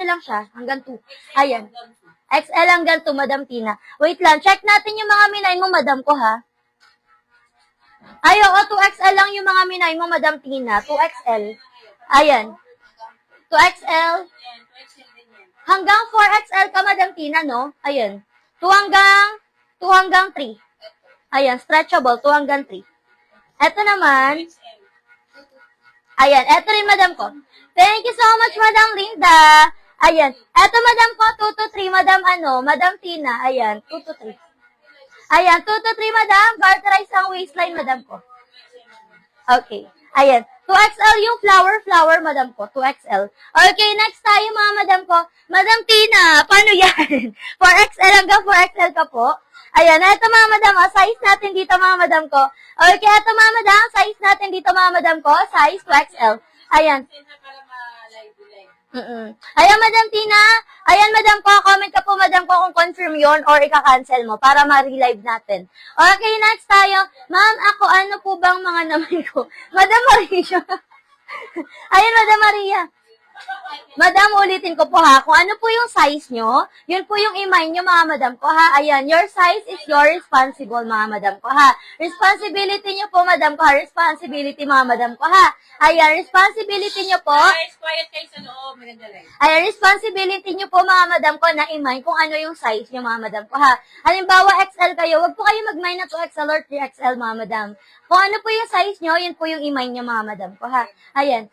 lang siya, hanggang 2. Ayan. XL hanggang 2, Madam Tina. Wait lang, check natin yung mga minay mo, Madam ko, ha? Ay, oo, 2XL lang yung mga minay mo, Madam Tina. 2XL. Ayan. 2XL. Hanggang 4XL ka, Madam Tina, no? Ayan. 2 hanggang 3. Ayan, stretchable, 2 hanggang 3. Eto naman. Ayan, eto rin, Madam ko. Thank you so much, Madam Linda. Ayan. Eto, Madam ko, 2 to 3, Madam Tina. Ayan, 2 to 3. Ayan, 2 to 3, Madam. Garterize ang waistline, Madam ko. Okay. Ayan. 2XL yung flower, Madam ko. 2XL. Okay, next tayo, mga Madam ko. Madam Tina, paano yan? 4XL hanggang 4XL ka po. Ayan, eto mga Madam, size natin dito, mga Madam ko. Okay, eto mga Madam, size natin dito, mga Madam ko. Size 2XL. Ayan. Ayan, Madam Tina. Ayan, Madam ko. Comment ka po, Madam ko, kung confirm yon or ika-cancel mo para ma-relive natin. Okay, next tayo. Ma'am, ako, ano po bang mga naman ko? Madam Maria. Ayan, Madam Maria. Madam, ulitin ko po ha, kung ano po yung size nyo, yun po yung email nyo, mga Madam ko ha. Ayan, your size is your responsible, mga Madam ko ha. Responsibility nyo po, Madam ko ha. Responsibility, mga Madam ko ha. Ayan, responsibility nyo po. Guys, quiet kayo sa loob. Maganda lang. Ayan, responsibility nyo po, mga Madam ko, na email kung ano yung size nyo, mga Madam ko ha. Halimbawa, XL kayo, wag po kayo mag-mine na 2XL or 3XL, mga Madam. Kung ano po yung size nyo, yun po yung email nyo, mga Madam ko ha. Ayan.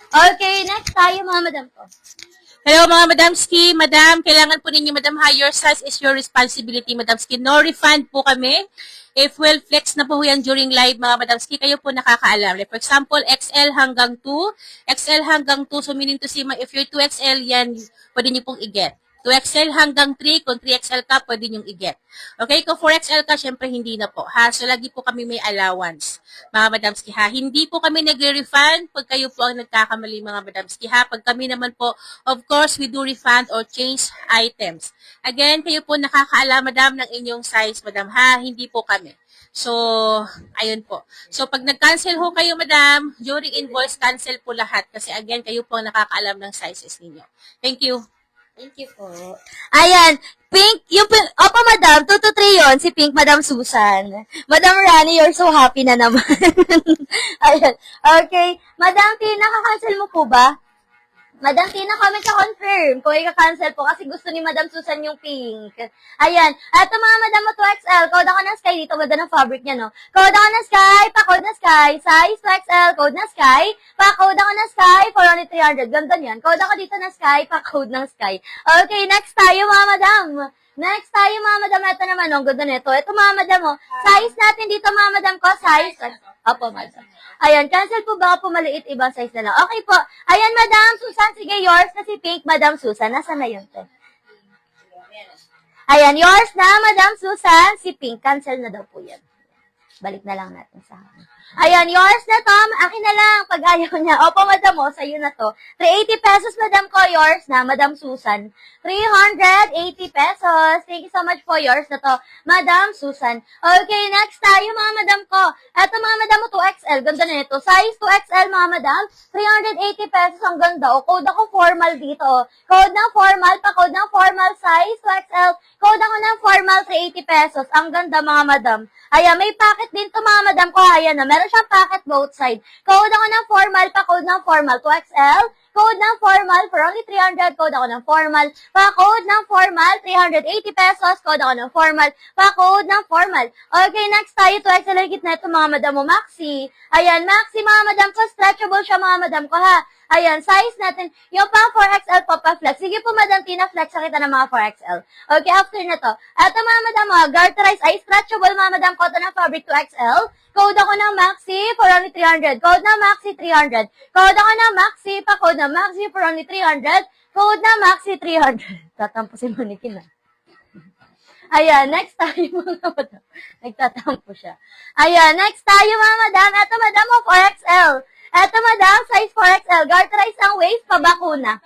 Okay, next tayo, mga Madam ko. Hello mga Madamski. Madam, kailangan po ninyo, Madam, your size is your responsibility, Madamski. No refund po kami. If well, flex na po yan during live, mga Madamski. Kayo po nakakaalam. Like, for example, XL hanggang 2. XL hanggang 2. So, meaning to say, if you're 2XL, yan, pwede nyo pong i-get. 2XL hanggang 3. Kung 3XL ka, pwede nyo i-get. Okay? Kung 4XL ka, syempre hindi na po. Ha? So, lagi po kami may allowance, mga Madamski, ha? Hindi po kami nagre-refund pag kayo po ang nagkakamali, mga Madamski, ha? Pag kami naman po, of course, we do refund or change items. Again, kayo po nakakaalam, Madam, ng inyong size, Madam, ha? Hindi po kami. So, ayun po. So, pag nag-cancel ho kayo, Madam, during invoice, cancel po lahat. Kasi again, kayo po ang nakakaalam ng sizes ninyo. Thank you. Thank you po. Ayan, Pink, yung, opo, Madam, 2 to 3 yun, si Pink, Madam Susan. Madam Rani, you're so happy na naman. Ayan, okay. Madam T, nakakancel mo po ba? Madam Tina, comment ka confirm kung i-cancel po kasi gusto ni Madam Susan yung pink. Ayan. Eto mga Madam mo 2XL. Code ako ng Sky dito. Ganda ng fabric niya, no? Code ako ng Sky. Pa-code na Sky. Size 2XL. Code na Sky. Pa-code ako ng Sky for only 300. Ganda niyan. Code ako dito ng Sky. Pa-code ng Sky. Okay, next tayo mga Madam. Next tayo mga Madam. Ito naman, no? Ganda nito. Ito mga Madam, mo. Size natin dito mga Madam ko. Size. Opo, Madam. Ayan, cancel po baka po maliit, ibang size na lang. Okay po. Ayan, Madam Susan, sige, yours na si Pink, Madam Susan. Nasaan na yun, te? Ayan, yours na, Madam Susan, si Pink. Cancel na daw po yan. Balik na lang natin sa akin. Ayan, yours na, Tom. Akin na lang, pag ayaw niya. Opo, Madam, mo, sa'yo na to. 380 pesos, Madam ko, yours na, Madam Susan. 380 pesos. Thank you so much po, yours na to, Madam Susan. Okay, next tayo, mga Madam ko. Eto, mga Madam mo, 2XL. Ganda na ito. Size 2XL, mga Madam. 380 pesos. Ang ganda. O, code ako formal dito. Code ng formal, pa-code ng formal size 2XL. Code ako ng formal, 380 pesos. Ang ganda, mga Madam. Ayan, may packet din to, mga Madam ko. Ayan na, meron siyang packet both side. Code ako ng formal, pa-code ng formal, 2XL. Code ng formal for only 300. Code ako ng formal. Pa-code ng formal, 380 pesos. Code ako ng formal. Pa-code ng formal. Okay, next tayo, 2XL higit na ito, mga Madam mo, Maxi. Ayan, Maxi, mga Madam ko. Stretchable siya, mga Madam ko, ha. Ayan, size natin. Yung pang 4XL po pa-flex. Sige po, Madam Tina, flex sa kita ng mga 4XL. Okay, after na to. Ito, mga Madam, garterize ay stretchable, mga Madam ko. Ito ng fabric 2XL. Code ako ng Maxi for only 300. Code ng Maxi 300. Code ako ng Maxi, pa-code ng Maxi for only 300. Code ng Maxi 300. Tatampo si Monique na. Ayan, next tayo, mga Madam. Nagtatampo siya. Ayan, next tayo, mga Madam. Ito, Madam, 4XL. Eto, Madam, size 4XL. Garterize ang waist, pabakuna.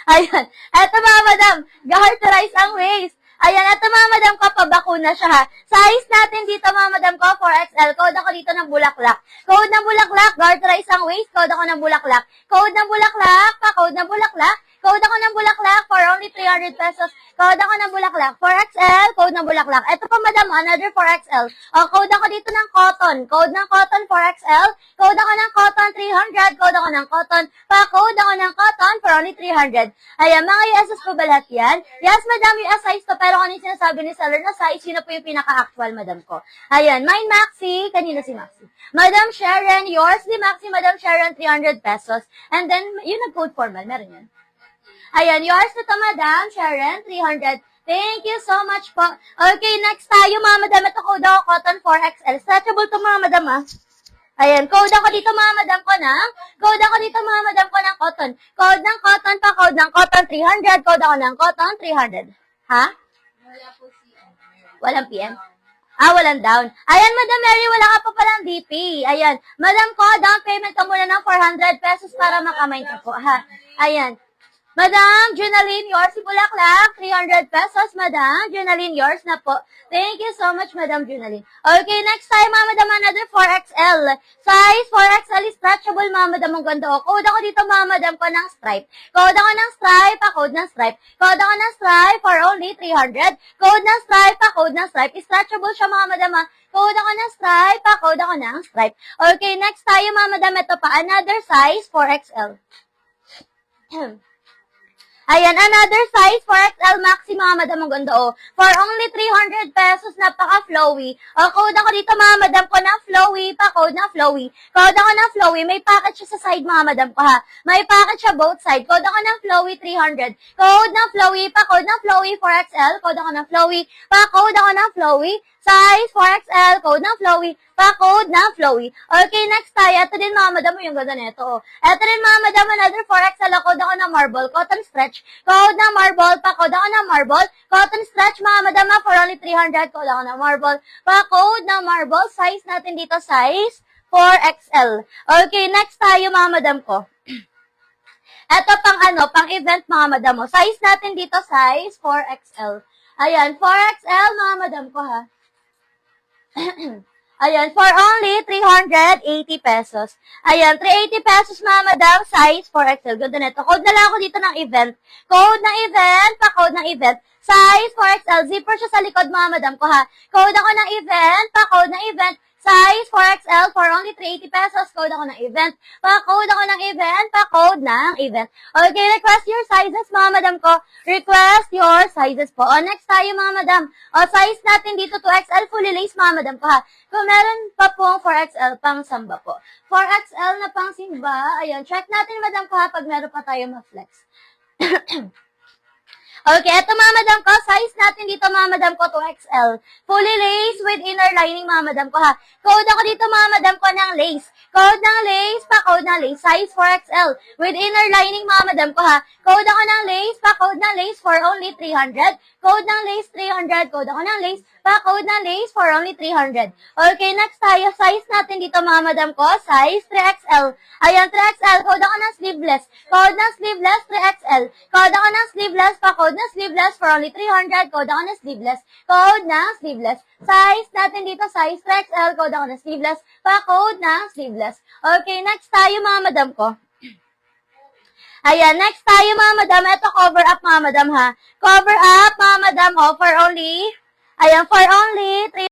Ayan. Eto mga madam, ga-hearterize ang waist. Ayan, eto mga madam ko, pabakuna siya ha. Size natin dito mga madam ko, 4XL. Code ako dito ng bulaklak. Code ng bulaklak, ga-hearterize ang waist. Code ako ng bulaklak. Code ng bulaklak, pa-code ng bulaklak. Code ako ng bulaklak for only 300 pesos. Code ako ng bulaklak. 4XL, code ng bulaklak. Ito pa madam, another 4XL. O, code ako dito ng cotton. Code ng cotton 4XL. Code ako ng cotton 300. Code ako ng cotton. Pa-code ako ng cotton for only 300. Ayan, mga USS po ba lahat yan? Yes, madam, US size to. Pero ano yung sinasabi ni seller na size, yun na po yung pinaka-actual, madam ko. Ayan, mine Maxi. Kanina si Maxi. Madam Sharon, yours di Maxi, Madam Sharon, 300 pesos. And then, yun nag-code formal. Meron yan. Ayan, yours na to, Madam Sharon, 300. Thank you so much po. Okay, next tayo, mga madam. Ito code ako, cotton 4XL. Stretchable to, mga madam, ha. Ayan, code ako dito, mga madam ko ng, code ako dito, mga madam ko ng cotton. Code ng cotton pa, code ng cotton 300. Code ako ng cotton 300. Ha? Walang PM. Walang down. Ayan, Madam Mary, wala ka pa palang DP. Ayan. Madam ko, down payment ka muna ng 400 pesos para makamay ka po, ha. Ayan. Madam, Junaline, yours si Bulaklak, 300 pesos, Madam. Junaline, yours na po. Thank you so much, Madam Junaline. Okay, next time, Madam, another 4XL. Size 4XL is stretchable, Madam. Ang ganda ko. Code ako dito, Madam, ko ng stripe. Code ako ng stripe, pa-code ng stripe. Code ako ng stripe for only 300. Code ng stripe, pa-code ng stripe. Stretchable siya, Madam, ha. Code ako ng stripe, pa-code ako ng stripe. Okay, next tayo, Madam. Ito pa, another size 4XL. Ayan, another size 4XL Maxi, mga madam, ang ganda, oh. For only 300 pesos, napaka-flowy. O, code ako dito, mga madam ko ng flowy, pa-code ng flowy. Code ako ng flowy, may package siya sa side, mga madam ko, ha. May package siya both side. Code ako ng flowy, 300. Code ng flowy, pa-code ng flowy, 4XL. Code ako ng flowy, pa-code ako ng flowy. Size 4XL, code ng flowy, pa-code ng flowy. Okay, next tayo. Ito din, mga madam, yung ganda nito, oh. Ito rin, mga madam, another 4XL, code ako ng marble, cotton stretch. Code ng marble, pa-code ako ng marble. Cotton stretch, mga madam, for only 300. Code ako ng marble. Pa-code ng marble. Size natin dito, size 4XL. Okay, next tayo, mga madam ko. Ito pang event, mga madam mo. Size natin dito, size 4XL. Ayan, 4XL, mga madam ko, ha. Ayan, for only 380 pesos. Ayan, 380 pesos, mga madam, size 4XL. Ganda nito. Code na lang ako dito ng event. Code ng event, pa-code ng event. Size 4XL. Zipper siya sa likod, mga madam ko, ha. Code ako ng event, pa-code ng event. Size 4XL for only 380 pesos. Code ako ng event. Pa-code ako ng event, pa-code ng event. Okay, request your sizes, mga madam ko. Request your sizes po. O, next tayo, mga madam. O, size natin dito 2XL fully lace, mga madam ko, ha. Kung meron pa pong 4XL pang samba po. 4XL na pang simba. Ayun, check natin, madam ko, ha, pag meron pa tayo ma-flex. Okay, eto, mga madam ko, size natin dito, mga madam ko, 2XL. Fully lace with inner lining, mga madam ko, ha. Code ako dito, mga madam ko, ng lace. Code ng lace, pa-code ng lace, size 4XL. With inner lining, mga madam ko, ha. Code ako ng lace, pa-code ng lace for only 300. Code ng lace, 300. Code ako ng lace, pa-code ng lace for only 300. Okay, next tayo, size natin dito, mga madam ko, size 3XL. Ayan, 3XL. Code ako ng sleeveless. Code ng sleeveless, 3XL. Code ako ng sleeveless, pa-code ng sleeveless for only 300. Code ako ng sleeveless. Code ng sleeveless. Size natin dito, size 3XL. Code ako ng sleeveless, pa-code ng sleeveless. Okay, next tayo, mga madam ko. Ayan, next tayo, mga madam. Ito, cover up, mga madam, ha. Cover up, mga madam, for only, ayan, for only